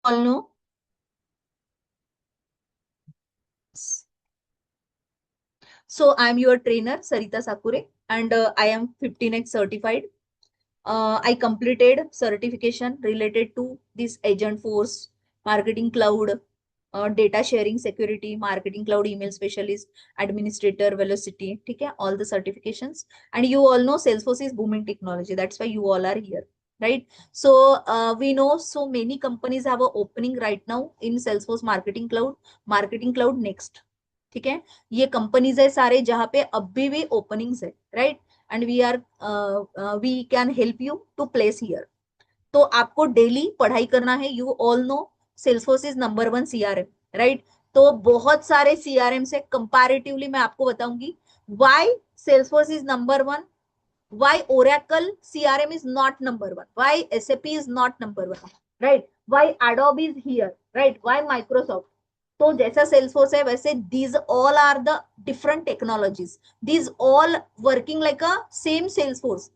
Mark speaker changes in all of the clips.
Speaker 1: all know. So I'm your trainer, Sarita Sakure, and I am 15x certified. I completed certification related to this Agent Force, Marketing Cloud, data sharing security, Marketing Cloud email specialist, administrator, velocity. Okay, all the certifications. And you all know Salesforce is booming technology. That's why you all are here, right? So we know so many companies have a opening right now in Salesforce Marketing Cloud Next. ठीक है, ये companies है सारे जहां पे अभी भी openings है, right? And we can help you to place here. तो आपको डेली पढ़ाई करना है। You all know Salesforce is number one CRM, right? तो बहुत सारे सीआरएम से कंपैरेटिवली मैं आपको बताऊंगी why Salesforce is number one, why Oracle CRM is not number one, why SAP is not number one, right? Why Adobe is here, right? Why Microsoft? तो जैसा Salesforce है वैसे these all are the different technologies, these all working like a same Salesforce.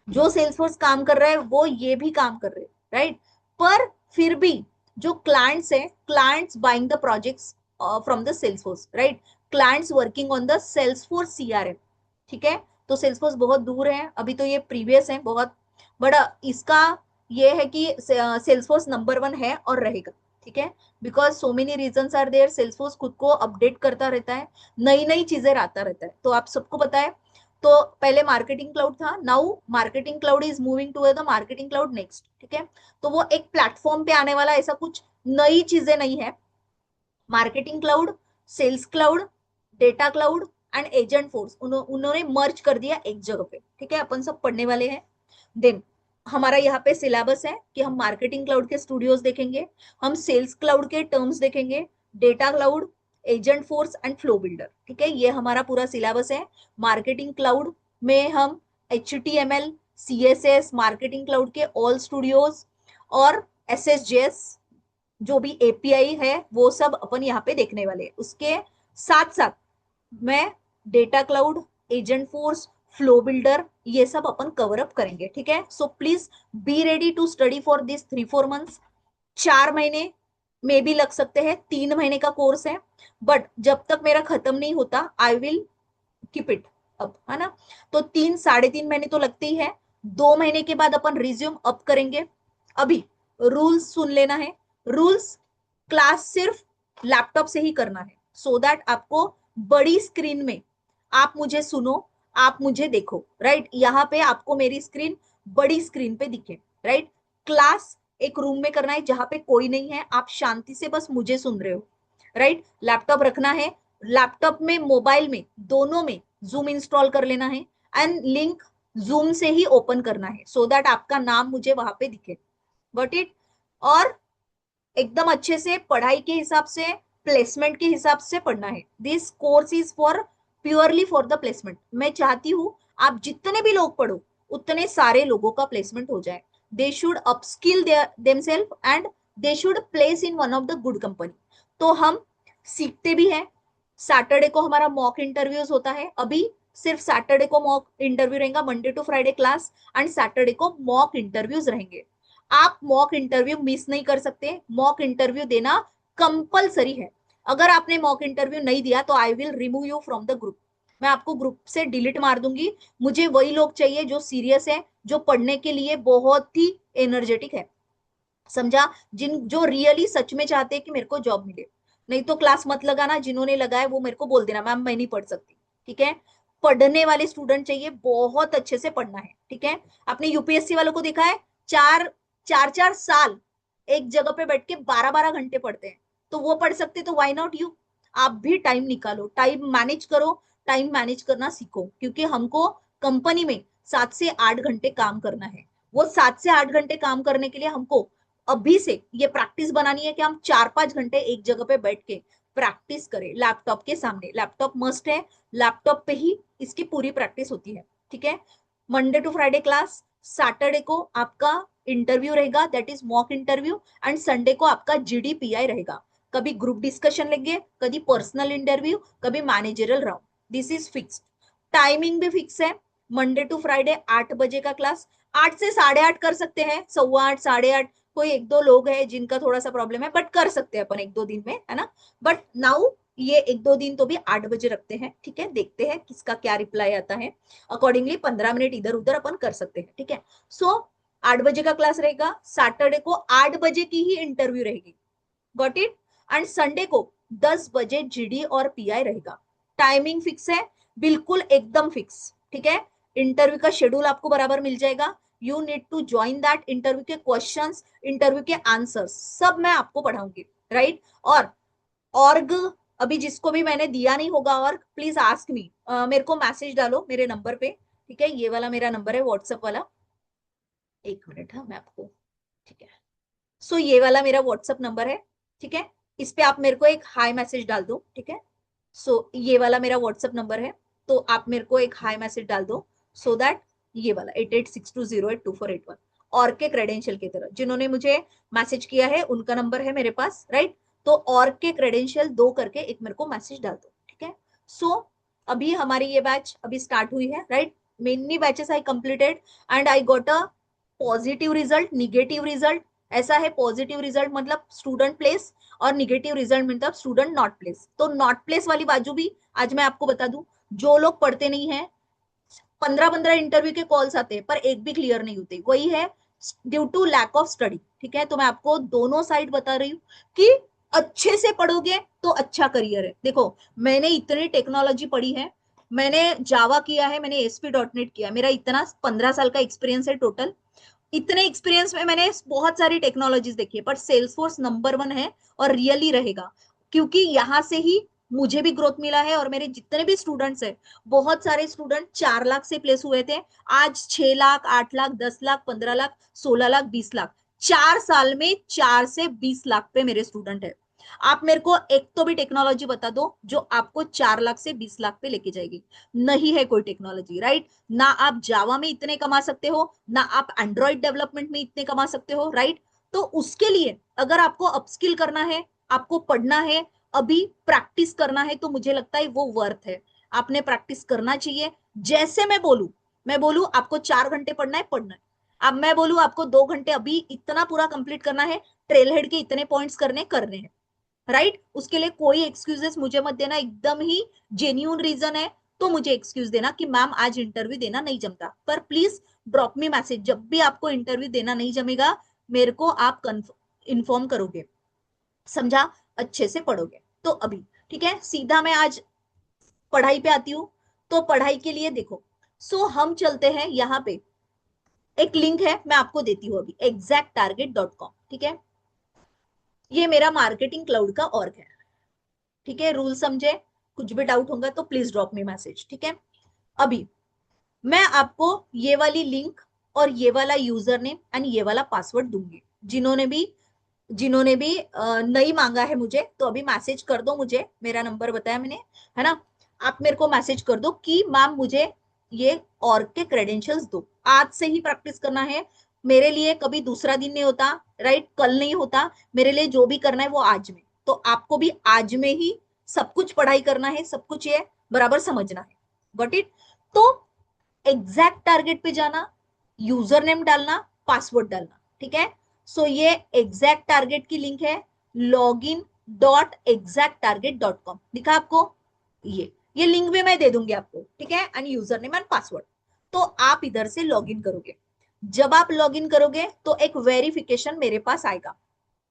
Speaker 1: जो Salesforce काम कर रहा है वो ये भी काम कर रहे हैं, राइट? पर फिर भी जो क्लाइंट्स है, clients buying the projects from the Salesforce, right? Clients working on the Salesforce CRM. ठीक है, तो सेल्सफोर्स बहुत दूर है, अभी तो ये प्रीवियस है बहुत, बट इसका ये है कि सेल्सफोर्स नंबर वन है और रहेगा। ठीक है, because so many reasons are there. Salesforce खुद को अपडेट करता रहता है, नई नई चीजें आता रहता है। तो आप सबको पता है, तो पहले मार्केटिंग क्लाउड था, now marketing cloud is moving to the marketing cloud next. ठीक है, तो वो एक प्लेटफॉर्म पे आने वाला, ऐसा कुछ नई चीजें नहीं है। Marketing cloud, sales cloud, data cloud and agent force उन्होंने मर्ज कर दिया एक जगह पे। ठीक है, अपन सब पढ़ने वाले हैं। देन हमारा यहाँ पे सिलेबस है कि हम मार्केटिंग क्लाउड के स्टूडियोज देखेंगे, हम सेल्स क्लाउड के टर्म्स देखेंगे, data cloud, agent force and flow builder. ठीक है, ये हमारा पूरा सिलेबस है। मार्केटिंग क्लाउड में हम HTML, CSS, मार्केटिंग क्लाउड के ऑल स्टूडियोज और SSJS जो भी API है वो सब अपन यहाँ पे देखने वाले हैं। उसके साथ साथ मैं data cloud, agent force, flow builder ये सब अपन कवर अप करेंगे। ठीक है, so please be ready to study for this 3-4 months. 4 महीने में भी लग सकते हैं, 3 महीने का कोर्स है, बट जब तक मेरा खत्म नहीं होता I will keep it up, है ना? तो 3-3.5 महीने तो लगते ही है। 2 महीने के बाद अपन रिज्यूम अप करेंगे। अभी रूल्स सुन लेना है। रूल्स, क्लास सिर्फ लैपटॉप से ही करना है, सो दैट आपको बड़ी स्क्रीन में आप मुझे सुनो, आप मुझे देखो, राइट? यहाँ पे आपको मेरी स्क्रीन बड़ी स्क्रीन पे दिखे, राइट? क्लास एक रूम में करना है जहां पे कोई नहीं है, आप शांति से बस मुझे सुन रहे हो, राइट? लैपटॉप रखना है, लैपटॉप में मोबाइल में दोनों में जूम इंस्टॉल कर लेना है एंड लिंक जूम से ही ओपन करना है, सो दैट आपका नाम मुझे वहां पे दिखे। Got it? और एकदम अच्छे से पढ़ाई के हिसाब से, प्लेसमेंट के हिसाब से पढ़ना है। This course is for purely for the placement. मैं चाहती हूँ आप जितने भी लोग पढ़ो उतने सारे लोगों का प्लेसमेंट हो जाए। They should upskill themselves and they should place in one of the good company. तो हम सीखते भी हैं। सैटरडे को हमारा मॉक इंटरव्यूज होता है। अभी सिर्फ सैटरडे को मॉक इंटरव्यू रहेगा, Monday to Friday class and Saturday को मॉक इंटरव्यूज रहेंगे। आप मॉक इंटरव्यू मिस नहीं कर सकते, मॉक इंटरव्यू देना कंपलसरी है। अगर आपने मॉक इंटरव्यू नहीं दिया तो I will remove you from the group. मैं आपको ग्रुप से डिलीट मार दूंगी। मुझे वही लोग चाहिए जो सीरियस है, जो पढ़ने के लिए बहुत ही एनर्जेटिक है, समझा? जिन जो रियली सच में चाहते हैं कि मेरे को जॉब मिले। नहीं तो क्लास मत लगाना, जिन्होंने लगाया वो मेरे को बोल देना मैम मैं नहीं पढ़ सकती। ठीक है, पढ़ने वाले स्टूडेंट चाहिए, बहुत अच्छे से पढ़ना है। ठीक है, आपने यूपीएससी वालों को देखा है, 4 4 4 साल एक जगह पे बैठ के 12 12 घंटे पढ़ते हैं। तो वो पढ़ सकते तो वाई नॉट यू? आप भी टाइम निकालो, टाइम मैनेज करो, टाइम मैनेज करना सीखो, क्योंकि हमको कंपनी में 7 से 8 घंटे काम करना है। वो 7 से 8 घंटे काम करने के लिए हमको अभी से ये प्रैक्टिस बनानी है कि हम 4-5 घंटे एक जगह पे बैठ के प्रैक्टिस करें लैपटॉप के सामने। लैपटॉप मस्ट है, लैपटॉप पे ही इसकी पूरी प्रैक्टिस होती है। ठीक है, Monday to Friday class, Saturday को आपका इंटरव्यू रहेगा, that is mock interview, and Sunday को आपका GDPI रहेगा। कभी ग्रुप डिस्कशन लेंगे, कभी पर्सनल इंटरव्यू, कभी managerial round. This is fix. Timing भी फिक्स है, मंडे टू फ्राइडे 8 बजे का क्लास। 8 से 8:30 कर सकते हैं, 7:15 8:30, कोई एक दो लोग हैं जिनका थोड़ा सा प्रॉब्लम है, बट कर सकते हैं अपन एक दो दिन में, है ना। बट नाउ ये एक दो दिन तो भी 8 बजे रखते हैं, ठीक है। देखते हैं किसका क्या रिप्लाई आता है, अकॉर्डिंगली 15 मिनट इधर उधर अपन कर सकते हैं, ठीक है। सो 8 बजे का क्लास रहेगा, सैटरडे को 8 बजे की ही इंटरव्यू रहेगी, गॉट इट। एंड संडे को 10 बजे जीडी और पीआई रहेगा। टाइमिंग फिक्स है, बिल्कुल एकदम फिक्स, ठीक है। इंटरव्यू का शेड्यूल आपको बराबर मिल जाएगा। You need to join that. Interview के क्वेश्चंस, इंटरव्यू के आंसर्स सब मैं आपको पढ़ाऊंगी, राइट। और ऑर्ग, अभी जिसको भी मैंने दिया नहीं होगा ऑर्ग, प्लीज आस्क मी, मेरे को मैसेज डालो मेरे नंबर पे, ठीक है। ये वाला मेरा नंबर है व्हाट्सएप वाला, 1 मिनट, हाँ मैं आपको, ठीक है। सो ये वाला मेरा व्हाट्सएप नंबर है, ठीक है। इस पे आप मेरे को एक हाई मैसेज डाल दो, ठीक है। सो ये वाला मेरा व्हाट्सएप नंबर है, तो आप मेरे को एक हाई मैसेज डाल दो, सो दैट ये वाला 8862082481 और के क्रेडेंशियल की तरह जिन्होंने मुझे मैसेज किया है उनका नंबर है मेरे पास, राइट। तो और के क्रेडेंशियल दो करके एक मेरे को मैसेज डाल दो, ठीक है। सो अभी हमारी ये बैच अभी स्टार्ट हुई है, right. Many batches I completed and I got a positive result, negative result. ऐसा है, पॉजिटिव रिजल्ट मतलब स्टूडेंट प्लेस और निगेटिव रिजल्ट मतलब स्टूडेंट नॉट प्लेस। तो नॉट प्लेस वाली बाजू भी आज मैं आपको बता दूं, जो लोग पढ़ते नहीं है, 15-15 इंटरव्यू के कॉल्स आते हैं पर एक भी क्लियर नहीं होते, वही है due to lack of study, ठीक है। तो मैं आपको दोनों साइड बता रही हूँ कि अच्छे से पढ़ोगे तो अच्छा करियर है। देखो, मैंने इतनी टेक्नोलॉजी पढ़ी है, मैंने जावा किया है, मैंने ASP.NET किया, मेरा इतना 15 साल का एक्सपीरियंस है टोटल। इतने एक्सपीरियंस में मैंने बहुत सारी टेक्नोलॉजीज देखी है, पर सेल्सफोर्स नंबर वन है और रियली रहेगा, क्योंकि यहाँ से ही मुझे भी ग्रोथ मिला है और मेरे जितने भी स्टूडेंट्स हैं, बहुत सारे स्टूडेंट 4 लाख से प्लेस हुए थे, आज 6 लाख, 8 लाख, 10 लाख, 15 लाख, 16 लाख, 20 लाख। 4 साल में 4 से 20 लाख पे मेरे स्टूडेंट है। आप मेरे को एक तो भी टेक्नोलॉजी बता दो जो आपको 4 लाख से 20 लाख पे लेके जाएगी। नहीं है कोई टेक्नोलॉजी, राइट। ना आप जावा में इतने कमा सकते हो, ना आप एंड्रॉइड डेवलपमेंट में इतने कमा सकते हो, राइट। तो उसके लिए अगर आपको अपस्किल करना है, आपको पढ़ना है, अभी प्रैक्टिस करना है, तो मुझे लगता है वो वर्थ है। आपने प्रैक्टिस करना चाहिए। जैसे मैं बोलू आपको 4 घंटे पढ़ना है, पढ़ना है। अब मैं बोलू आपको 2 घंटे अभी इतना पूरा कंप्लीट करना है, ट्रेल हेड के इतने पॉइंट्स करने हैं, राइट। उसके लिए कोई एक्सक्यूजेस मुझे मत देना, एकदम ही जेन्यून रीजन है तो मुझे एक्सक्यूज देना कि मैम आज इंटरव्यू देना नहीं जमता। पर प्लीज ड्रॉप मी मैसेज, जब भी आपको इंटरव्यू देना नहीं जमेगा मेरे को आप इन्फॉर्म करोगे, समझा। अच्छे से पढ़ोगे तो अभी, ठीक है। सीधा मैं आज पढ़ाई पे आती हूँ। तो पढ़ाई के लिए देखो, सो हम चलते हैं यहाँ पे, एक लिंक है मैं आपको देती हूँ अभी, exacttarget.com, ठीक है। ये मेरा मार्केटिंग क्लाउड का ऑर्ग है, ठीक है। रूल समझे, कुछ भी डाउट होगा तो प्लीज ड्रॉप मी मैसेज, ठीक है। अभी मैं आपको ये वाली लिंक और ये वाला यूजर नेम एंड ये वाला पासवर्ड दूंगी। जिन्होंने भी नहीं मांगा है मुझे, तो अभी मैसेज कर दो मुझे, मेरा नंबर बताया मैंने, है ना। आप मेरे को मैसेज कर दो कि मैम मुझे ये और के क्रेडेंशियल्स दो। आज से ही प्रैक्टिस करना है, मेरे लिए कभी दूसरा दिन नहीं होता, राइट, कल नहीं होता। मेरे लिए जो भी करना है वो आज में, तो आपको भी आज में ही सब कुछ पढ़ाई करना है, सब कुछ ये बराबर समझना है, गॉट इट। तो एग्जैक्ट टारगेट पे जाना, यूजर नेम डालना, पासवर्ड डालना, ठीक है। सो ये एग्जैक्ट टारगेट की लिंक है, login.exacttarget.com दिखा आपको। ये लिंक भी मैं दे दूंगी आपको, ठीक है, and user name and password. तो आप इधर से लॉगिन करोगे। जब आप लॉगिन करोगे तो एक वेरिफिकेशन मेरे पास आएगा,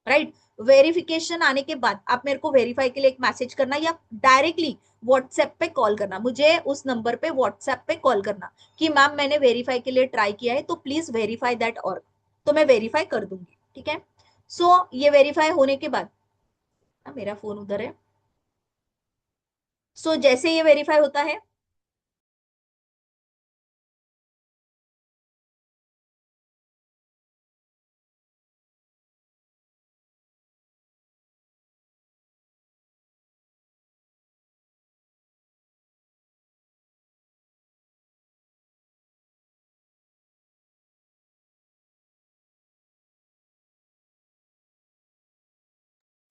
Speaker 1: राइट। वेरिफिकेशन आने के बाद आप मेरे को वेरीफाई के लिए एक मैसेज करना या डायरेक्टली व्हाट्सएप पे कॉल करना, मुझे उस नंबर पे व्हाट्सएप पे कॉल करना कि मैम मैंने वेरीफाई के लिए ट्राई किया है तो प्लीज वेरीफाई दैट, और तो मैं वेरीफाई कर दूंगी, ठीक है। सो ये वेरीफाई होने के बाद, मेरा फोन उधर है। सो जैसे ये वेरीफाई होता है,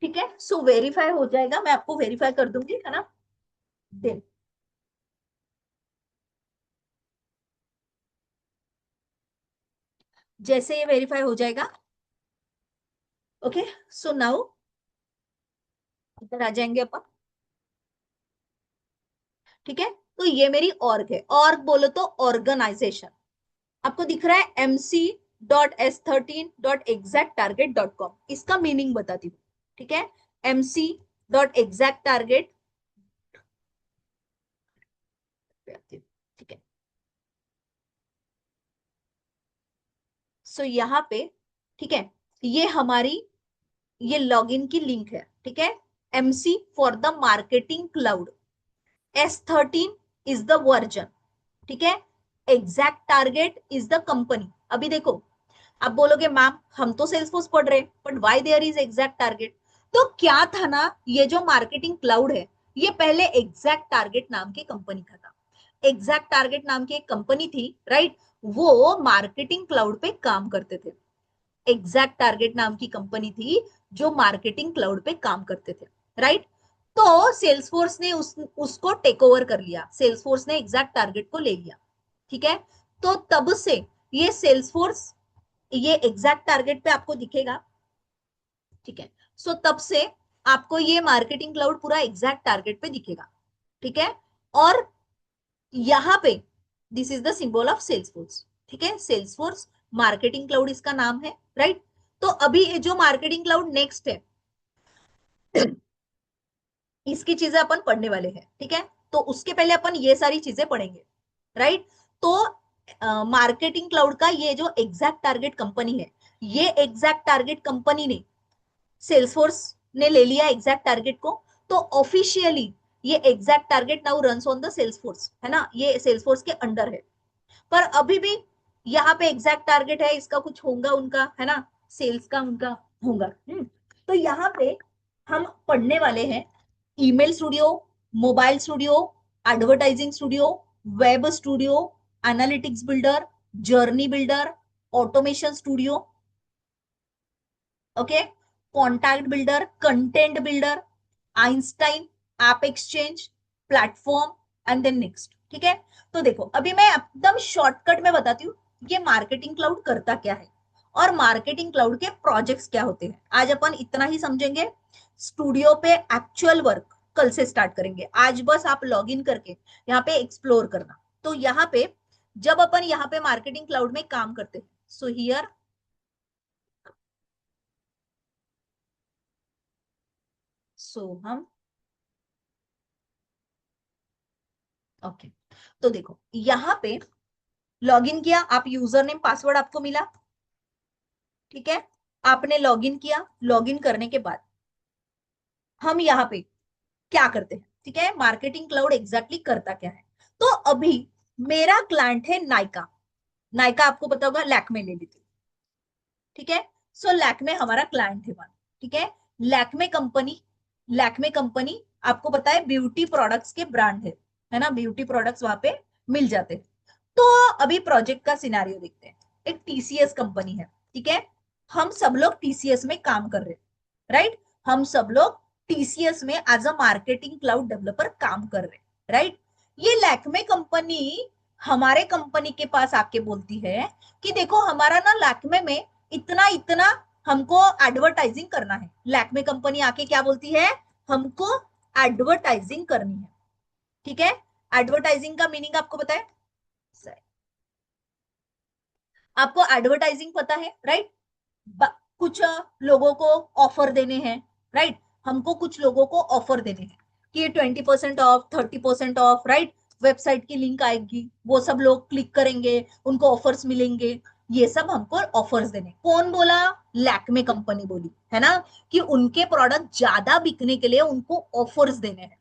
Speaker 1: ठीक है। सो वेरीफाई हो जाएगा, मैं आपको वेरीफाई कर दूंगी, है ना। देन जैसे ये वेरीफाई हो जाएगा, ओके, सो नाउ इधर आ जाएंगे अपन। ठीक है, तो ये मेरी ऑर्ग है। ऑर्ग बोलो तो ऑर्गेनाइजेशन। आपको दिख रहा है mc.s13.exacttarget.com, इसका मीनिंग बताती हूँ। ठीक है, mc.exacttarget। ठीक है, सो यहाँ पे, ठीक है, ये हमारी, ये लॉगिन की लिंक है। ठीक है, MC for the marketing cloud, S13 is the version. ठीक है, exact target is the company. अभी देखो, आप बोलोगे मैम हम तो सेल्सफोर्स पढ़ रहे हैं, but why there is exact target? तो क्या था ना, ये जो मार्केटिंग क्लाउड है, ये पहले एग्जैक्ट टारगेट नाम की कंपनी का था। एग्जैक्ट टारगेट नाम की एक कंपनी थी, राइट? वो मार्केटिंग क्लाउड पे काम करते थे। एग्जैक्ट टारगेट नाम की कंपनी थी जो मार्केटिंग क्लाउड पे काम करते थे, राइट? तो सेल्सफोर्स ने उसको टेक ओवर कर लिया, सेल्सफोर्स ने एग्जैक्ट टारगेट को ले लिया। ठीक है, तो तब से ये सेल्सफोर्स, ये एग्जैक्ट टारगेट पे आपको दिखेगा। ठीक है, सो तब से आपको ये मार्केटिंग क्लाउड पूरा एग्जैक्ट टारगेट पे दिखेगा। ठीक है, और यहाँ पे this is the symbol of Salesforce. ठीक है, सेल्सफोर्स मार्केटिंग क्लाउड इसका नाम है, राइट? तो अभी जो मार्केटिंग क्लाउड नेक्स्ट है, इसकी चीजें अपन पढ़ने वाले हैं। ठीक है, तो उसके पहले अपन ये सारी चीजें पढ़ेंगे, राइट? तो मार्केटिंग क्लाउड का ये जो एग्जैक्ट टारगेट कंपनी है, ये एग्जैक्ट टारगेट कंपनी ने, सेल्सफोर्स ने ले लिया एग्जैक्ट टारगेट को। तो ऑफिशियली ये exact target now runs on the Salesforce, है ना, ये सेल्सफोर्स के अंडर है। पर अभी भी यहाँ पे एग्जैक्ट टारगेट है, इसका कुछ होगा उनका, है ना, सेल्स का उनका होगा। तो यहाँ पे हम पढ़ने वाले हैं email studio, mobile studio, advertising studio, web studio, analytics builder, journey builder, automation studio, okay, contact builder, content builder, Einstein, app exchange, platform, and then next. ठीक है, तो देखो अभी मैं एकदम शॉर्टकट में बताती हूँ ये मार्केटिंग क्लाउड करता क्या है और मार्केटिंग क्लाउड के प्रोजेक्ट्स क्या होते हैं। आज अपन इतना ही समझेंगे, स्टूडियो पे एक्चुअल वर्क कल से स्टार्ट करेंगे। आज बस आप लॉग इन करके यहाँ पे एक्सप्लोर करना। तो यहाँ पे जब अपन यहाँ पे मार्केटिंग क्लाउड में काम करते हैं, सो हियर, सो हम, ओके, तो देखो यहाँ पे लॉगिन किया, आप यूजर नेम पासवर्ड आपको मिला। ठीक है, आपने लॉगिन किया, लॉगिन करने के बाद हम यहाँ पे क्या करते हैं? ठीक है, मार्केटिंग क्लाउड एग्जैक्टली करता क्या है? तो अभी मेरा क्लाइंट है नायका। नायका आपको पता होगा, लैक्मे ले लीजिए। ठीक है, सो लैक्मे हमारा क्लाइंट है वन। ठीक है, लैक्मे कंपनी, लैक्मे कंपनी आपको पता है ब्यूटी प्रोडक्ट्स के ब्रांड है ना, ब्यूटी प्रोडक्ट्स वहां पे मिल जाते हैं। तो अभी प्रोजेक्ट का सिनारियो देखते हैं। एक TCS कंपनी है, ठीक है, हम सब लोग TCS में काम कर रहे हैं, राइट? हम सब लोग TCS में as a marketing cloud developer काम कर रहे हैं, राइट? ये लैक्मे कंपनी हमारे कंपनी के पास आके बोलती है कि देखो हमारा ना लैक्मे में इतना इतना हमको एडवर्टाइजिंग करना है। लैक्मे कंपनी आके क्या बोलती है? हमको एडवर्टाइजिंग करनी है। ठीक है, एडवर्टाइजिंग का मीनिंग आपको पता है? आपको एडवर्टाइजिंग पता है, राइट? कुछ लोगों को ऑफर देने हैं, राइट? हमको कुछ लोगों को ऑफर देने हैं कि 20% ऑफ, 30% ऑफ, राइट? वेबसाइट की लिंक आएगी, वो सब लोग क्लिक करेंगे, उनको ऑफर्स मिलेंगे। ये सब हमको ऑफर्स देने। कौन बोला? लैक्मे कंपनी बोली, है ना, कि उनके प्रोडक्ट ज्यादा बिकने के लिए उनको ऑफर्स देने हैं।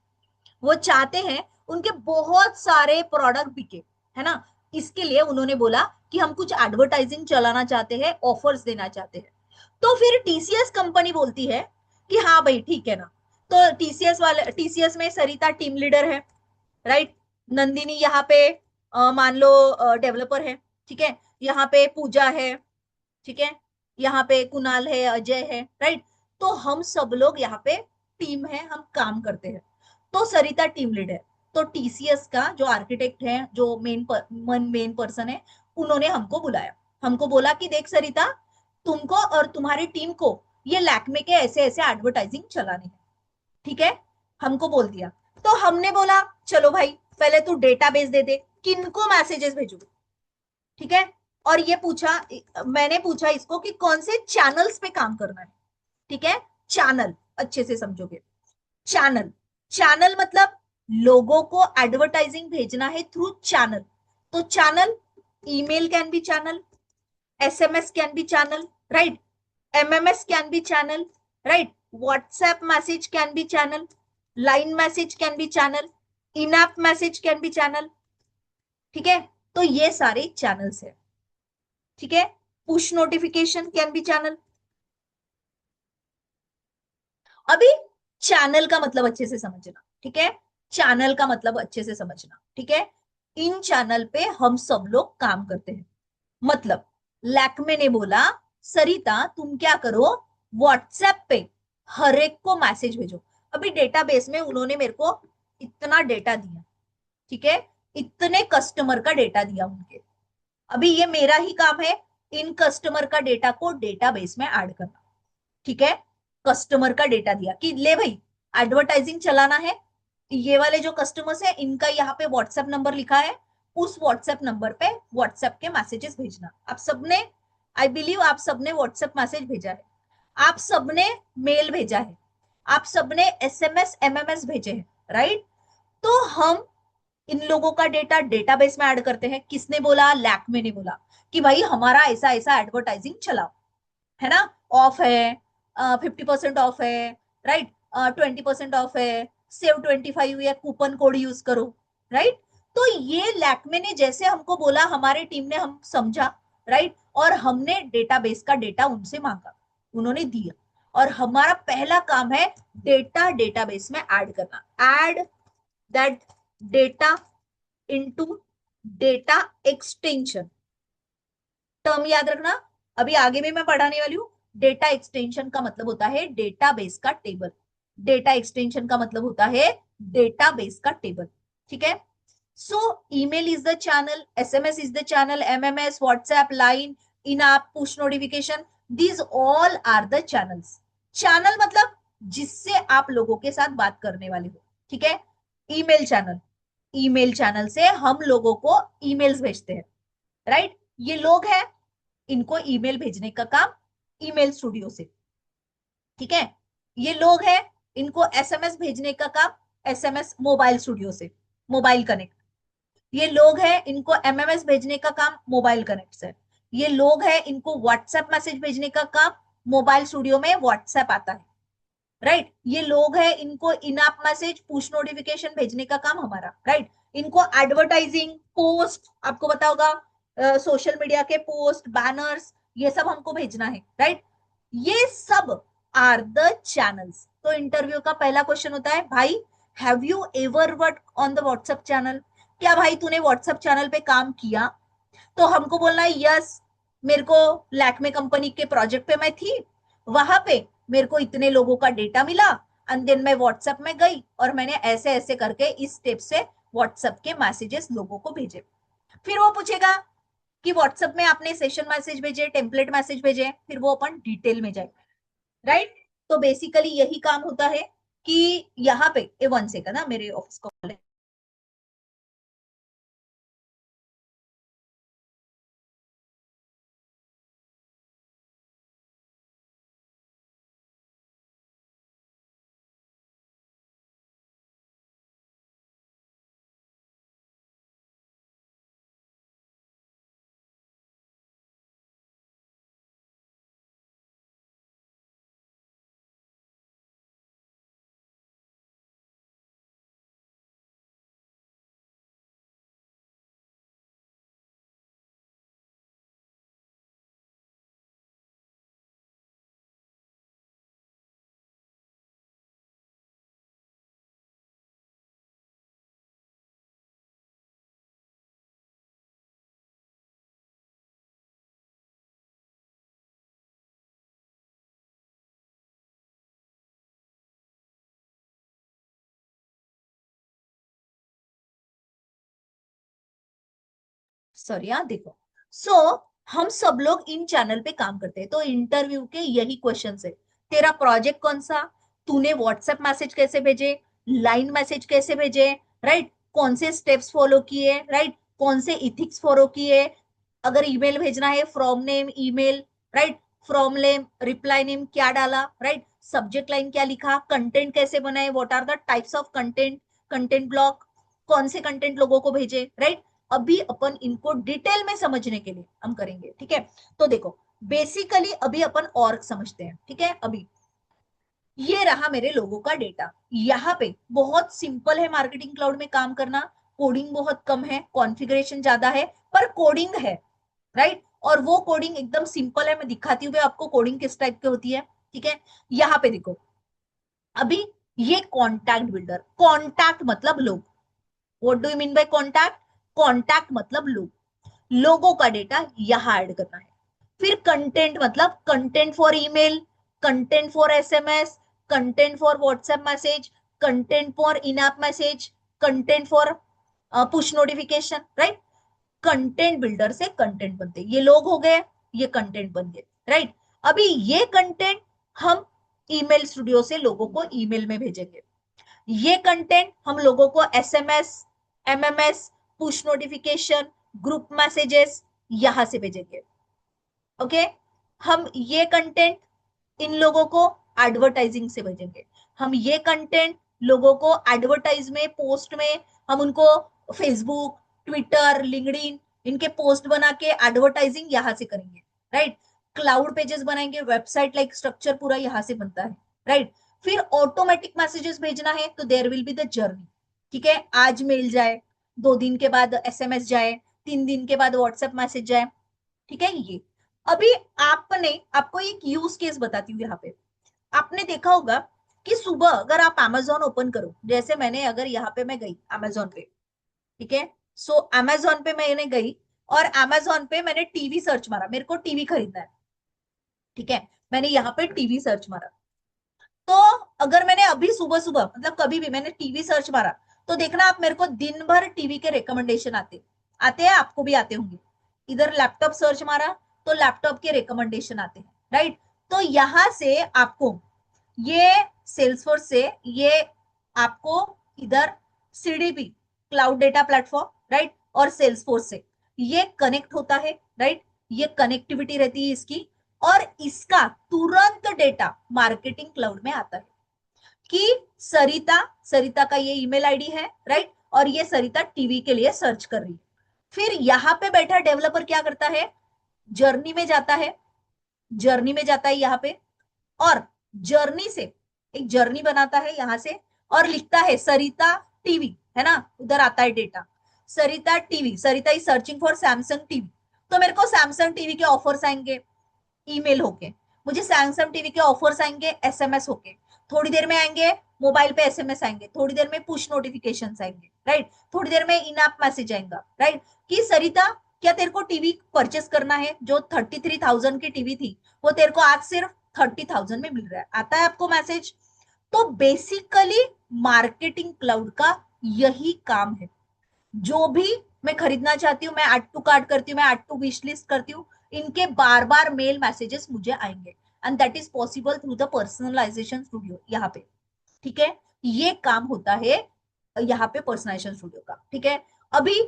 Speaker 1: वो चाहते हैं उनके बहुत सारे प्रोडक्ट बिके, है ना। इसके लिए उन्होंने बोला कि हम कुछ एडवर्टाइजिंग चलाना चाहते हैं, ऑफर्स देना चाहते हैं। तो फिर TCS कंपनी बोलती है कि हाँ भाई ठीक है ना। तो TCS में सरिता टीम लीडर है, राइट? नंदिनी यहाँ पे मान लो डेवलपर है, ठीक है। यहाँ पे पूजा है, ठीक है। यहाँ पे कुणाल है, अजय है, राइट? तो हम सब लोग यहाँ पे टीम है, हम काम करते हैं। तो सरिता टीम लीड है। तो TCS का जो आर्किटेक्ट है, जो मेन पर्सन है, उन्होंने हमको बुलाया। हमको बोला कि देख सरिता, तुमको और तुम्हारी टीम को ये लैक्मे के ऐसे ऐसे एडवर्टाइजिंग चलाने हैं, ठीक है, हमको बोल दिया। तो हमने बोला चलो भाई पहले तू डेटाबेस दे दे, किनको मैसेजेस भेजू, ठीक है। और ये पूछा, मैंने पूछा इसको कि कौन से चैनल्स पे काम करना है, ठीक है। चैनल अच्छे से समझोगे, चैनल, चैनल मतलब लोगों को एडवर्टाइजिंग भेजना है थ्रू चैनल। तो channel, email can be channel, SMS can be channel, right, MMS can be channel, right, WhatsApp message can be channel, line message can be channel, in app message can be channel, ठीक है। तो ये सारे channels है, ठीक है। Push notification can be channel. अभी channel का मतलब अच्छे से समझना, ठीक है, चैनल का मतलब अच्छे से समझना, ठीक है। इन चैनल पे हम सब लोग काम करते हैं। मतलब लैक्मे ने बोला सरिता तुम क्या करो, व्हाट्सएप पे हर एक को मैसेज भेजो। अभी डेटाबेस में उन्होंने मेरे को इतना डेटा दिया, ठीक है, इतने कस्टमर का डेटा दिया उनके। अभी ये मेरा ही काम है इन कस्टमर का डेटा को डेटाबेस में ऐड करना, ठीक है। कस्टमर का डेटा दिया कि ले भाई एडवर्टाइजिंग चलाना है, ये वाले जो कस्टमर्स है इनका यहाँ पे व्हाट्सएप नंबर लिखा है, उस व्हाट्सएप नंबर पे व्हाट्सएप के मैसेजेस भेजना। आप सबने, आई बिलीव आप सबने व्हाट्सएप मैसेज भेजा है, आप सबने मेल भेजा है, आप सबने एसएमएस एमएमएस भेजे हैं, राइट। तो हम इन लोगों का डेटा डेटाबेस में ऐड करते हैं। किसने बोला, लैक्मे ने बोला कि भाई हमारा ऐसा ऐसा एडवर्टाइजिंग चलाओ, है ना, ऑफ है, 50% ऑफ है, राइट, 20% ऑफ है, सेव 25 या कूपन कोड यूज करो, राइट। तो ये लैक्मे ने जैसे हमको बोला, हमारे टीम ने हम समझा, राइट, और हमने डेटाबेस का डेटा उनसे मांगा, उन्होंने दिया। और हमारा पहला काम है डेटा डेटाबेस में ऐड करना, add that data into data extension. Term याद रखना, अभी आगे भी मैं पढ़ाने वाली हूँ। डेटा एक्सटेंशन का मतलब होता है डेटाबेस का टेबल, डेटा एक्सटेंशन का मतलब होता है डेटाबेस का टेबल, ठीक है। So email is the channel, SMS is the channel, MMS, WhatsApp, line, in app push notification, these all are the channels. Channel मतलब जिससे आप लोगों के साथ बात करने वाले हो, ठीक है। ईमेल चैनल, ईमेल चैनल से हम लोगों को ईमेल्स भेजते हैं, राइट। ये लोग हैं, इनको ईमेल भेजने का काम ईमेल स्टूडियो से, ठीक है। ये लोग हैं, इनको एसएमएस भेजने का काम एसएमएस मोबाइल स्टूडियो से, मोबाइल कनेक्ट। ये लोग हैं, इनको एमएमएस भेजने का काम मोबाइल कनेक्ट से। ये लोग हैं, इनको व्हाट्सएप मैसेज भेजने का काम मोबाइल स्टूडियो में व्हाट्सएप आता है, राइट। ये लोग हैं, इनको इन ऐप मैसेज पुश नोटिफिकेशन भेजने का काम हमारा, राइट। इनको एडवर्टाइजिंग पोस्ट, आपको पता होगा सोशल मीडिया के पोस्ट बैनर्स, ये सब हमको भेजना है, राइट। ये सब आर द चैनल्स। तो इंटरव्यू का पहला क्वेश्चन होता है, भाई have you ever work on the WhatsApp channel, क्या भाई तूने व्हाट्सएप चैनल पे काम किया। तो हमको बोलना है यस, मेरे को लैक्मे कंपनी के प्रोजेक्ट पे मैं थी, वहां पे मेरे को इतने लोगों का डेटा मिला, एंड देन मैं व्हाट्सएप में गई और मैंने ऐसे ऐसे करके इस स्टेप से व्हाट्सएप के मैसेजेस लोगों को भेजे। फिर वो पूछेगा कि व्हाट्सएप में आपने सेशन मैसेज भेजे, टेम्पलेट मैसेज भेजे, फिर वो अपन डिटेल में जाए, राइट। तो बेसिकली यही काम होता है कि यहाँ पे ए वन सेकंड ना, मेरे ऑफिस कॉल है। सॉरी, हाँ देखो। सो हम सब लोग इन चैनल पे काम करते हैं, तो इंटरव्यू के यही क्वेश्चन है। तेरा प्रोजेक्ट कौन सा, तूने व्हाट्सएप मैसेज कैसे भेजे, लाइन मैसेज कैसे भेजे, राइट, कौन से स्टेप्स फॉलो किए, राइट, कौन से इथिक्स फॉलो किए, अगर ईमेल भेजना है from name email, right, from name reply name क्या डाला, राइट, सब्जेक्ट लाइन क्या लिखा, कंटेंट कैसे बनाए, what are the types of content, content block, कौन से कंटेंट लोगों को भेजे, राइट। अभी अपन इनको डिटेल में समझने के लिए हम करेंगे, ठीक है। तो देखो बेसिकली अभी अपन और समझते हैं, ठीक है। अभी ये रहा मेरे लोगों का डेटा, यहाँ पे बहुत सिंपल है मार्केटिंग क्लाउड में काम करना, कोडिंग बहुत कम है, कॉन्फ़िगरेशन ज्यादा है, पर कोडिंग है, राइट। और वो कोडिंग एकदम सिंपल है, मैं दिखाती हूँ आपको कोडिंग किस टाइप की होती है, ठीक है। यहाँ पे देखो अभी ये कॉन्टैक्ट बिल्डर, कॉन्टैक्ट मतलब लोग, what do you mean by contact, contact मतलब लोग, लोगों का डेटा यहां ऐड करना है। फिर कंटेंट मतलब content for email, content for SMS, content for WhatsApp message, content for in app message, content for push notification, right. Content builder से कंटेंट बनते, ये लोग हो गए, ये कंटेंट बन गए, राइट। अभी ये कंटेंट हम ईमेल स्टूडियो से लोगों को ईमेल में भेजेंगे, ये कंटेंट हम लोगों को SMS, MMS, push notification, group messages यहां से भेजेंगे, ओके। हम ये कंटेंट इन लोगों को एडवर्टाइजिंग से भेजेंगे, हम ये कंटेंट लोगों को एडवर्टाइज में, पोस्ट में, हम उनको फेसबुक, ट्विटर, लिंक्डइन इनके पोस्ट बना के एडवर्टाइजिंग यहां से करेंगे, राइट। क्लाउड पेजेस बनाएंगे, वेबसाइट लाइक स्ट्रक्चर पूरा यहां से बनता है, राइट। फिर ऑटोमेटिक मैसेजेस भेजना है तो there will be the journey, ठीक है। आज मेल जाए, 2 दिन के बाद एसएमएस जाए, 3 दिन के बाद व्हाट्सएप मैसेज जाए, ठीक है। ये अभी आपने, आपको एक यूज केस बताती हूँ यहाँ पे। आपने देखा होगा कि सुबह अगर आप अमेजोन ओपन करो, जैसे मैंने अगर यहाँ पे मैं गई अमेजोन पे, ठीक है। सो अमेजोन पे मैंने गई और अमेजोन पे मैंने टीवी सर्च मारा, मेरे को टीवी खरीदना है, ठीक है। मैंने यहाँ पे टीवी सर्च मारा, तो अगर मैंने अभी सुबह सुबह मतलब कभी भी मैंने टीवी सर्च मारा, तो देखना आप मेरे को दिन भर टीवी के रिकमेंडेशन आते आते हैं, आपको भी आते होंगे। इधर लैपटॉप सर्च मारा तो लैपटॉप के रिकमेंडेशन आते हैं, राइट। तो यहां से आपको ये सेल्सफोर्स से ये आपको इधर CDP, cloud data platform, right, और सेल्सफोर्स से ये कनेक्ट होता है, राइट। ये कनेक्टिविटी रहती है इसकी, और इसका तुरंत डेटा मार्केटिंग क्लाउड में आता है कि सरिता, सरिता का ये ईमेल आईडी है, राइट, और ये सरिता टीवी के लिए सर्च कर रही है। फिर यहाँ पे बैठा डेवलपर क्या करता है, जर्नी में जाता है, जर्नी में जाता है यहाँ पे, और जर्नी से एक जर्नी बनाता है यहां से, और लिखता है सरिता टीवी, है ना, उधर आता है data, Sarita TV, Sarita is searching for Samsung TV. तो मेरे को सैमसंग टीवी के ऑफर्स आएंगे ईमेल होके, मुझे सैमसंग टीवी के ऑफर्स आएंगे एसएमएस होके, थोड़ी देर में आएंगे मोबाइल पे एसएमएस आएंगे, थोड़ी देर में पुश नोटिफिकेशन आएंगे, राइट, थोड़ी देर में इन ऐप मैसेज आएगा, राइट, कि सरिता क्या तेरे को टीवी परचेस करना है, जो 33,000 की टीवी थी वो तेरे को आज सिर्फ 30,000 में मिल रहा है, आता है आपको मैसेज। तो बेसिकली मार्केटिंग क्लाउड का यही काम है, जो भी मैं खरीदना चाहती हूँ मैं ऐड टू कार्ट करती हूँ, मैं ऐड टू विश लिस्ट करती हूँ, इनके बार बार मेल मैसेजेस मुझे आएंगे, and that is possible through the personalisation studio यहाँ पे, ठीक है। ये काम होता है यहाँ पे पर्सनलाइजेशन स्टूडियो का, ठीक है। अभी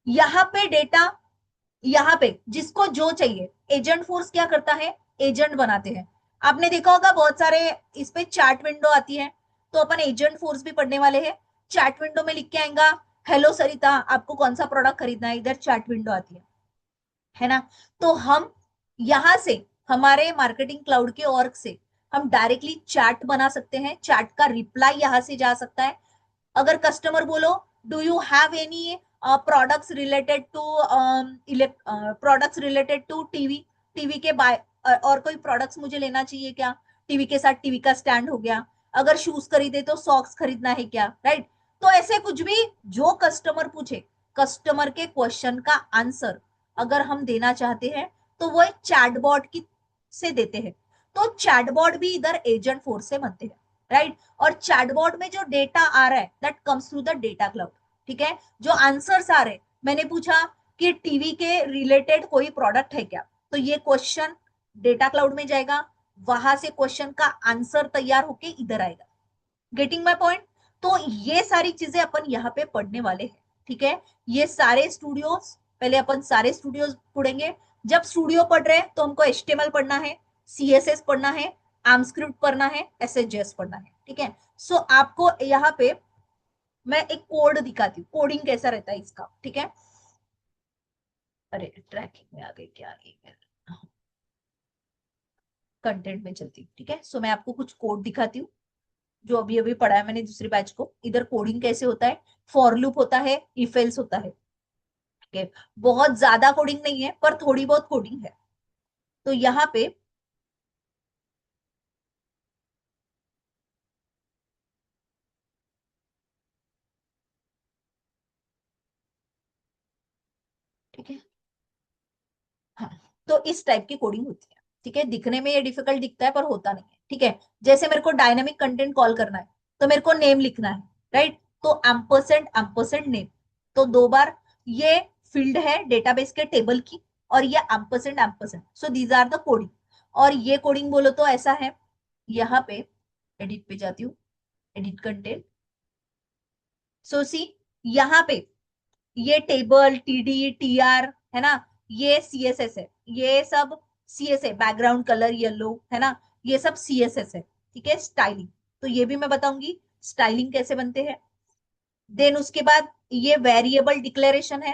Speaker 1: यहाँ पे डेटा, यहाँ पे जिसको जो चाहिए, एजेंट फोर्स क्या करता है, एजेंट बनाते हैं। आपने देखा होगा बहुत सारे इस पे चैट विंडो आती है, तो अपन एजेंट फोर्स भी पढ़ने वाले हैं। चैट विंडो में लिख के आएगा हेलो सरिता आपको कौन सा प्रोडक्ट खरीदना है, इधर चैट विंडो आती है ना। तो हम यहां से हमारे मार्केटिंग क्लाउड के ऑर्ग से हम डायरेक्टली चैट बना सकते हैं, चैट का रिप्लाई यहां से जा सकता है। अगर कस्टमर बोलो do you have any products related to products related to TV, TV के बाय और कोई प्रोडक्ट्स मुझे लेना चाहिए क्या, टीवी के साथ टीवी का स्टैंड हो गया, अगर शूज खरीदे तो सॉक्स खरीदना है क्या, राइट। तो ऐसे कुछ भी जो कस्टमर पूछे, कस्टमर के क्वेश्चन का आंसर अगर हम देना चाहते हैं तो वो एक चैटबॉट की से देते हैं। तो चैटबॉट भी इधर एजेंट फोर्स से बनते हैं, राइट। और चैटबॉट में जो डेटा आ रहा है that comes through the data cloud, ठीक है। जो आंसर्स आ रहे, मैंने पूछा कि टीवी के रिलेटेड कोई प्रोडक्ट है क्या, तो ये क्वेश्चन डेटा क्लाउड में जाएगा, वहां से क्वेश्चन का आंसर तैयार होके इधर आएगा। Getting my point? तो ये सारी चीजें अपन यहाँ पे पढ़ने वाले हैं, ठीक है। ये सारे स्टूडियोज, पहले अपन सारे स्टूडियोज पढ़ेंगे। जब स्टूडियो पढ़ रहे हैं तो हमको HTML पढ़ना है, CSS पढ़ना है, आर्म स्क्रिप्ट पढ़ना है, SHS पढ़ना है, ठीक है। सो आपको यहाँ पे मैं एक कोड दिखाती हूँ, कोडिंग कैसा रहता है इसका, ठीक है। अरे ट्रैकिंग में आ गई क्या, कंटेंट में चलती हूँ, ठीक है। सो मैं आपको कुछ कोड दिखाती हूँ जो अभी अभी पढ़ा है मैंने दूसरी बैच को। इधर कोडिंग कैसे होता है, फॉर लूप होता है, इफ एल्स होता है, ठीक है। बहुत ज्यादा कोडिंग नहीं है पर थोड़ी बहुत कोडिंग है। तो यहाँ पे, ठीक है, हाँ, तो इस टाइप की कोडिंग होती है, ठीक है। दिखने में ये डिफिकल्ट दिखता है पर होता नहीं है, ठीक है। जैसे मेरे को डायनेमिक कंटेंट कॉल करना है तो मेरे को नेम लिखना है, राइट। तो एम्परसेंड एम्परसेंड नेम, तो दो बार ये फील्ड है डेटाबेस के टेबल की, और ये ampersand ampersand, so these are the coding. और ये कोडिंग बोलो तो ऐसा है, यहाँ पे एडिट पे जाती हूँ, एडिट कंटेंट। सो सी, यहाँ पे ये टेबल TD TR है ना, ये CSS है, ये सब CS है, बैकग्राउंड कलर येलो है ना, ये सब CSS है, ठीक है। स्टाइलिंग, तो ये भी मैं बताऊंगी स्टाइलिंग कैसे बनते हैं। देन उसके बाद ये वेरिएबल डिक्लेरेशन है,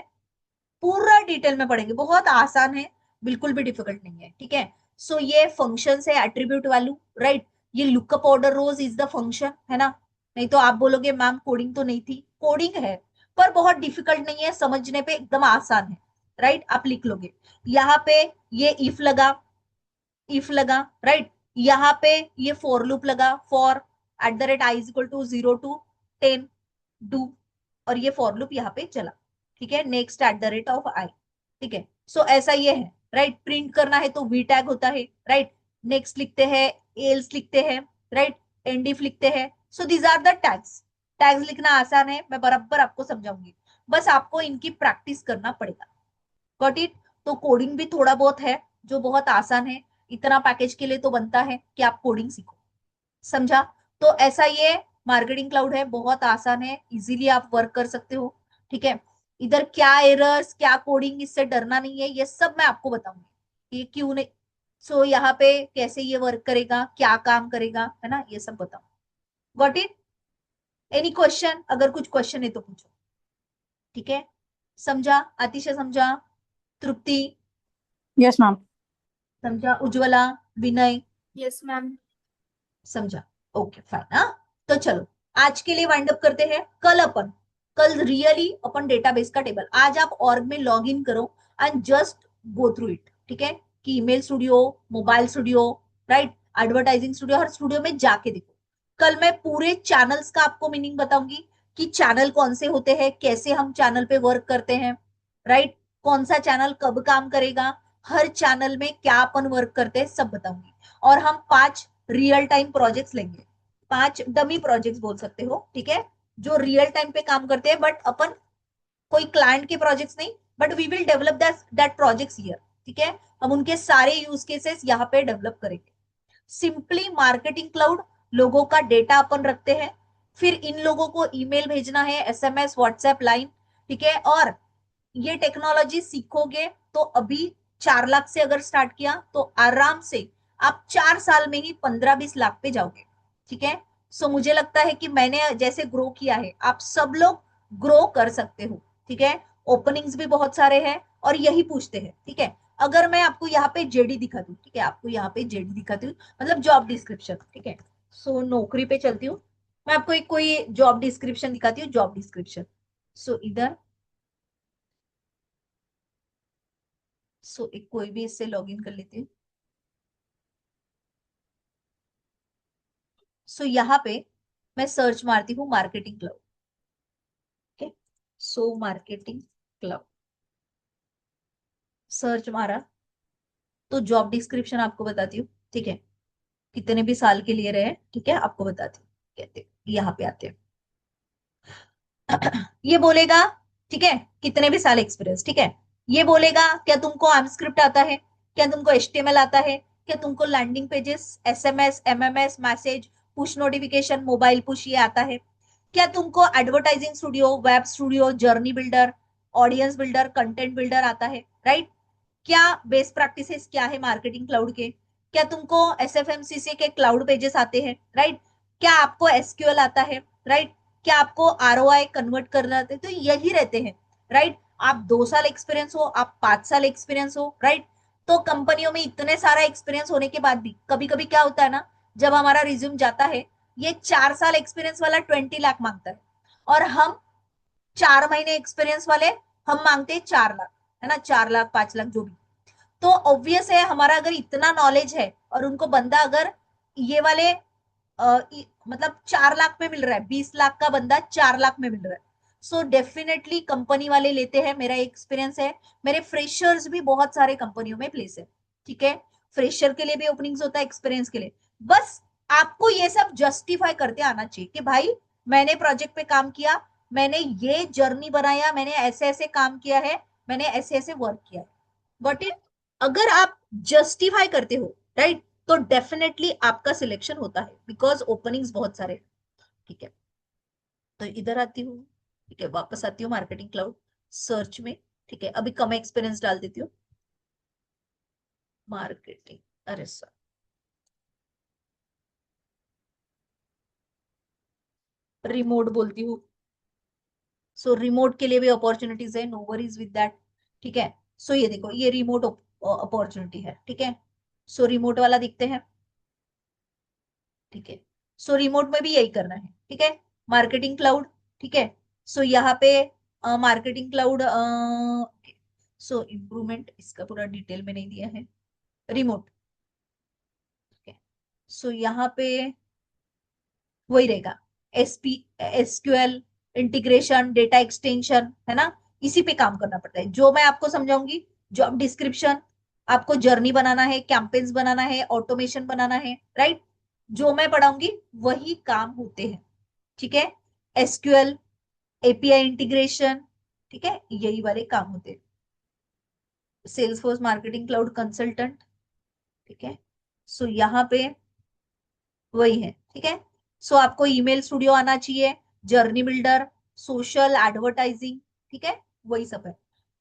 Speaker 1: पूरा डिटेल में पढ़ेंगे, बहुत आसान है, बिल्कुल भी डिफिकल्ट नहीं है, ठीक है। सो ये फंक्शन है, एट्रीब्यूट वैल्यू, राइट। ये lookup order rows is the function, है ना। नहीं तो आप बोलोगे मैम कोडिंग तो नहीं थी, कोडिंग है पर बहुत डिफिकल्ट नहीं है, समझने पे एकदम आसान है, राइट। आप लिख लोगे यहाँ पे, ये इफ लगा, राइट। यहाँ पे ये फॉर लूप लगा, फॉर @i = 0 to 10 डू, और ये फॉर लूप यहाँ पे चला, ठीक है। नेक्स्ट @i, ठीक है। सो ऐसा ये है, राइट। प्रिंट करना है तो वी टैग होता है, राइट। नेक्स्ट लिखते हैं, एल्स लिखते हैं, राइट। एंडिफ लिखते हैं। So these are the tags. Tags लिखना आसान है, मैं बराबर आपको समझाऊंगी, बस आपको इनकी प्रैक्टिस करना पड़ेगा। Got it? तो कोडिंग भी थोड़ा बहुत है जो बहुत आसान है, इतना पैकेज के लिए तो बनता है कि आप कोडिंग सीखो, समझा। तो ऐसा ये मार्केटिंग क्लाउड है, बहुत आसान है, इजीली आप वर्क कर सकते हो, ठीक है। इधर क्या एरर्स, क्या कोडिंग, इससे डरना नहीं है, ये सब मैं आपको बताऊंगी, ये क्यों नहीं। सो यहाँ पे कैसे ये वर्क करेगा, क्या काम करेगा, है ना, ये सब बताऊं। Got it? Any question? अगर कुछ क्वेश्चन है तो पूछो, ठीक है। समझा? आतिशा समझा? तृप्ति
Speaker 2: यस मैम।
Speaker 1: समझा? उज्ज्वला, विनय
Speaker 3: यस मैम।
Speaker 1: समझा? Okay fine. हाँ, तो चलो आज के लिए वाइंड अप करते हैं। कल रियली अपन डेटाबेस का टेबल, आज आप ऑर्ग में लॉग इन करो and just go through it, ठीक है। कि email studio, mobile studio, right, advertising studio, हर स्टूडियो में जाके देखो। कल मैं पूरे चैनल्स का आपको मीनिंग बताऊंगी कि चैनल कौन से होते हैं, कैसे हम चैनल पे वर्क करते हैं, राइट। कौन सा चैनल कब काम करेगा, हर चैनल में क्या अपन वर्क करते हैं, सब बताऊंगी। और हम 5 रियल टाइम प्रोजेक्ट्स लेंगे, 5 डमी प्रोजेक्ट्स बोल सकते हो, ठीक है, जो रियल टाइम पे काम करते हैं, बट अपन कोई क्लाइंट के प्रोजेक्ट्स नहीं, but we will develop that projects here, ठीक है। हम उनके सारे यूज केसेस यहाँ पे डेवलप करेंगे। सिंपली मार्केटिंग क्लाउड, लोगों का डेटा अपन रखते हैं, फिर इन लोगों को ईमेल भेजना है, SMS, व्हाट्सएप, लाइन, ठीक है। और ये टेक्नोलॉजी सीखोगे तो अभी 4 लाख से अगर स्टार्ट किया तो आराम से आप 4 साल में ही 15-20 लाख पे जाओगे, ठीक है। सो मुझे लगता है कि मैंने जैसे ग्रो किया है, आप सब लोग ग्रो कर सकते हो, ठीक है। ओपनिंग्स भी बहुत सारे हैं और यही पूछते हैं, ठीक है। अगर मैं आपको यहाँ पे जेडी दिखा दूं, ठीक है, आपको यहाँ पे जेडी दिखाती हूँ, मतलब जॉब डिस्क्रिप्शन, ठीक है। सो नौकरी पे चलती हूँ, मैं आपको एक कोई जॉब डिस्क्रिप्शन दिखाती हूँ, जॉब डिस्क्रिप्शन। सो इधर, सो एक कोई भी इससे लॉगिन कर लेती हूँ। सो यहाँ पे मैं सर्च मारती हूँ मार्केटिंग क्लाउड, ठीक है। सो मार्केटिंग क्लाउड सर्च मारा तो जॉब डिस्क्रिप्शन आपको बताती हूँ, ठीक है। कितने भी साल के लिए रहे, ठीक है, आपको बताती हूँ। कहते यहाँ पे आते हैं, ये बोलेगा, ठीक है, कितने भी साल एक्सपीरियंस, ठीक है। ये बोलेगा क्या तुमको आर्म स्क्रिप्ट आता है, क्या तुमको HTML आता है, क्या तुमको landing pages, SMS, MMS, message, push notification, mobile push ये आता है? क्या तुमको advertising studio, web studio, journey builder, audience builder, content builder आता है? राइट? क्या बेस्ट प्रैक्टिसेस क्या है मार्केटिंग क्लाउड के? क्या तुमको एसएफएमसीसी के क्लाउड पेजेस आते हैं? राइट? क्या आपको एसक्यूएल आता है? राइट? क्या आपको आरओआई कन्वर्ट करना आते हैं? तो यही रहते हैं। राइट? आप 2 साल एक्सपीरियंस हो, आप 5 साल एक्सपीरियंस हो, राइट? तो कंपनियों में इतने सारा एक्सपीरियंस होने के बाद भी कभी कभी क्या होता है ना, जब हमारा रिज्यूम जाता है, ये 4 साल एक्सपीरियंस वाला 20 लाख मांगता है, और हम 4 महीने एक्सपीरियंस वाले हम मांगते हैं 4 लाख, है ना, 4 लाख 5 लाख जो भी। तो ऑब्वियस है, हमारा अगर इतना नॉलेज है और उनको बंदा अगर ये वाले मतलब 4 लाख में मिल रहा है, 20 लाख का बंदा 4 लाख में मिल रहा है, सो डेफिनेटली कंपनी वाले लेते हैं, मेरा एक्सपीरियंस है। मेरे फ्रेशर्स भी बहुत सारे कंपनियों में प्लेस है। ठीक है? फ्रेशर के लिए भी ओपनिंग्स होता है, एक्सपीरियंस के लिए। बस आपको ये सब जस्टिफाई करते आना चाहिए कि भाई मैंने प्रोजेक्ट पे काम किया, मैंने ये जर्नी बनाया, मैंने ऐसे ऐसे काम किया है, मैंने ऐसे ऐसे वर्क किया है। Got it? अगर आप जस्टिफाई करते हो, राइट, तो डेफिनेटली आपका सिलेक्शन होता है, बिकॉज ओपनिंग्स बहुत सारे। ठीक है? तो इधर आती हूँ। ठीक है, वापस आती हूँ मार्केटिंग क्लाउड सर्च में। ठीक है, अभी कम एक्सपीरियंस डाल देती हूँ। मार्केटिंग, अरे सर, रिमोट बोलती हूँ। सो रिमोट के लिए भी अपॉर्चुनिटीज है, नो वरीज विद दैट। ठीक है? सो ये देखो, ये रिमोट अपॉर्चुनिटी है। ठीक है? सो रिमोट वाला दिखते हैं। ठीक है? सो रिमोट में भी यही करना है। ठीक है? Marketing cloud. ठीक है? सो यहाँ पे मार्केटिंग क्लाउड, सो इम्प्रूवमेंट, इसका पूरा डिटेल में नहीं दिया है। रिमोट। ठीक है? सो यहाँ पे वही रहेगा, SP, SQL, integration, data extension, है ना? इसी पे काम करना पड़ता है, जो मैं आपको समझाऊंगी। जॉब डिस्क्रिप्शन, आपको जर्नी बनाना है, कैंपेन्स बनाना है, ऑटोमेशन बनाना है, राइट? जो मैं पढ़ाऊंगी वही काम होते हैं। ठीक है? एसक्यूएल, एपीआई इंटीग्रेशन, ठीक है, यही वाले काम होते हैं। Salesforce marketing cloud consultant. ठीक है? सो यहाँ पे वही है। ठीक है? सो आपको ईमेल स्टूडियो आना चाहिए, जर्नी बिल्डर, सोशल एडवर्टाइजिंग। ठीक है? वही सब है।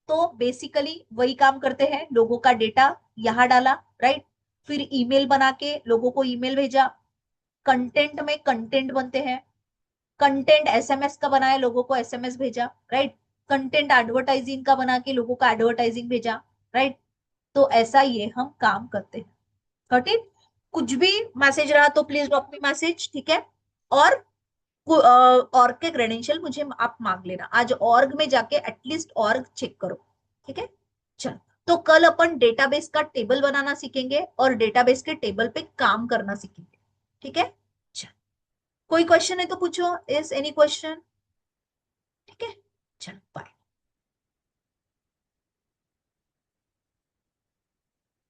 Speaker 1: तो बेसिकली वही काम करते हैं, लोगों का डेटा यहाँ डाला, राइट? फिर ईमेल बना के लोगों को ईमेल भेजा, कंटेंट में कंटेंट बनते हैं, कंटेंट एसएमएस का बनाया, लोगों को एसएमएस भेजा, राइट? कंटेंट एडवर्टाइजिंग का बना के लोगों को एडवर्टाइजिंग भेजा, राइट? तो ऐसा ये हम काम करते हैं। Got it? कुछ भी मैसेज रहा तो प्लीज ड्रॉप मी मैसेज। ठीक है? और ऑर्ग के क्रेडेंशियल मुझे आप मांग लेना, आज ऑर्ग में जाके एटलीस्ट ऑर्ग चेक करो। ठीक है? चलो, तो कल अपन डेटाबेस का टेबल बनाना सीखेंगे और डेटाबेस के टेबल पे काम करना सीखेंगे। ठीक है? चलो, कोई क्वेश्चन है तो पूछो, इज एनी क्वेश्चन? ठीक है? चलो, बाय।